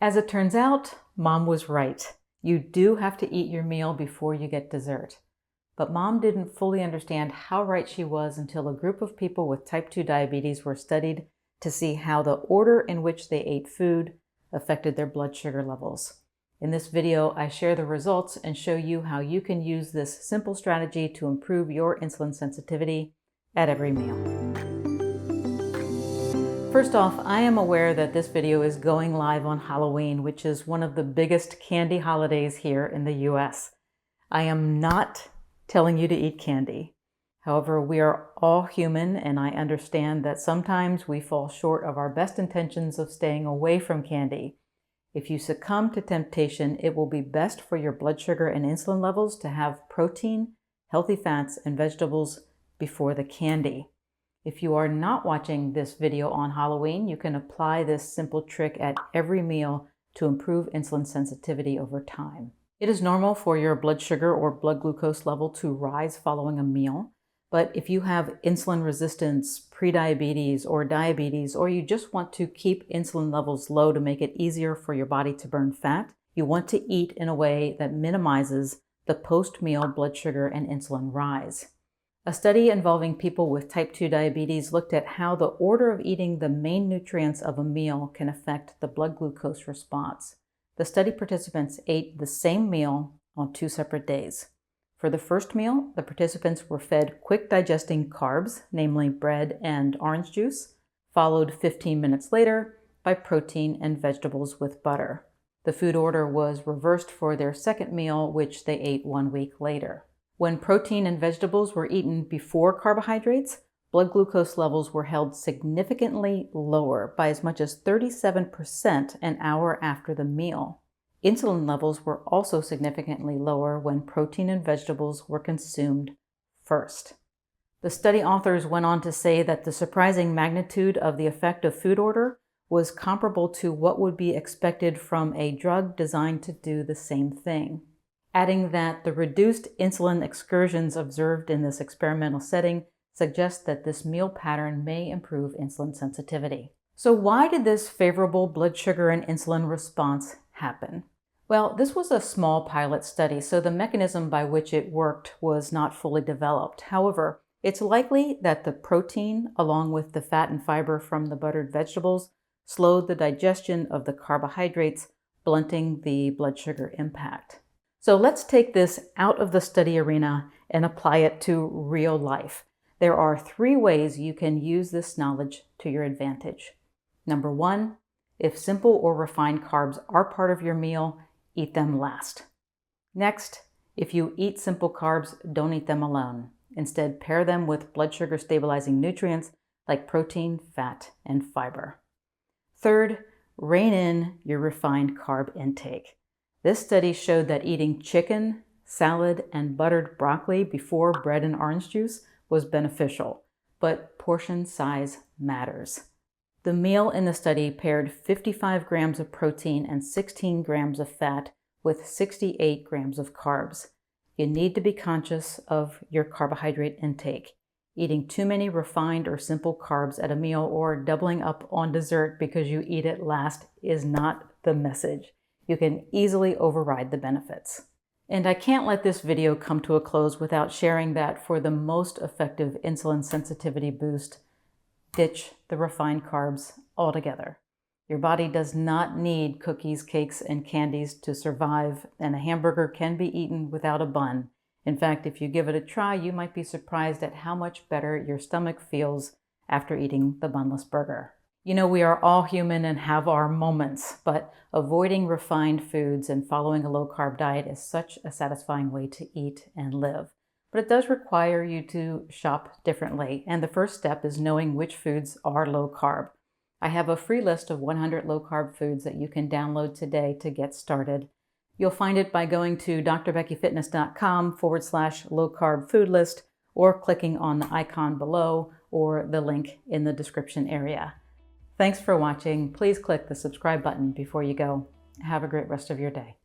As it turns out, Mom was right. You do have to eat your meal before you get dessert. But Mom didn't fully understand how right she was until a group of people with type 2 diabetes were studied to see how the order in which they ate food affected their blood sugar levels. In this video, I share the results and show you how you can use this simple strategy to improve your insulin sensitivity at every meal. First off, I am aware that this video is going live on Halloween, which is one of the biggest candy holidays here in the US. I am not telling you to eat candy. However, we are all human, and I understand that sometimes we fall short of our best intentions of staying away from candy. If you succumb to temptation, it will be best for your blood sugar and insulin levels to have protein, healthy fats, and vegetables before the candy. If you are not watching this video on Halloween, you can apply this simple trick at every meal to improve insulin sensitivity over time. It is normal for your blood sugar or blood glucose level to rise following a meal, but if you have insulin resistance, prediabetes, or diabetes, or you just want to keep insulin levels low to make it easier for your body to burn fat, you want to eat in a way that minimizes the post-meal blood sugar and insulin rise. A study involving people with type 2 diabetes looked at how the order of eating the main nutrients of a meal can affect the blood glucose response. The study participants ate the same meal on 2 separate days. For the first meal, the participants were fed quick-digesting carbs, namely bread and orange juice, followed 15 minutes later by protein and vegetables with butter. The food order was reversed for their second meal, which they ate 1 week later. When protein and vegetables were eaten before carbohydrates, blood glucose levels were held significantly lower by as much as 37% an hour after the meal. Insulin levels were also significantly lower when protein and vegetables were consumed first. The study authors went on to say that the surprising magnitude of the effect of food order was comparable to what would be expected from a drug designed to do the same thing, adding that the reduced insulin excursions observed in this experimental setting suggest that this meal pattern may improve insulin sensitivity. So why did this favorable blood sugar and insulin response happen? Well, this was a small pilot study, so the mechanism by which it worked was not fully developed. However, it's likely that the protein, along with the fat and fiber from the buttered vegetables, slowed the digestion of the carbohydrates, blunting the blood sugar impact. So let's take this out of the study arena and apply it to real life. There are 3 ways you can use this knowledge to your advantage. Number 1, if simple or refined carbs are part of your meal, eat them last. Next, if you eat simple carbs, don't eat them alone. Instead, pair them with blood sugar stabilizing nutrients like protein, fat, and fiber. Third, rein in your refined carb intake. This study showed that eating chicken, salad, and buttered broccoli before bread and orange juice was beneficial, but portion size matters. The meal in the study paired 55 grams of protein and 16 grams of fat with 68 grams of carbs. You need to be conscious of your carbohydrate intake. Eating too many refined or simple carbs at a meal or doubling up on dessert because you eat it last is not the message. You can easily override the benefits. And I can't let this video come to a close without sharing that for the most effective insulin sensitivity boost, ditch the refined carbs altogether. Your body does not need cookies, cakes, and candies to survive, and a hamburger can be eaten without a bun. In fact, if you give it a try, you might be surprised at how much better your stomach feels after eating the bunless burger. You know, we are all human and have our moments, but avoiding refined foods and following a low-carb diet is such a satisfying way to eat and live. But it does require you to shop differently, and the first step is knowing which foods are low-carb. I have a free list of 100 low-carb foods that you can download today to get started. You'll find it by going to drbeckyfitness.com/low-carb food list or clicking on the icon below or the link in the description area. Thanks for watching. Please click the subscribe button before you go. Have a great rest of your day.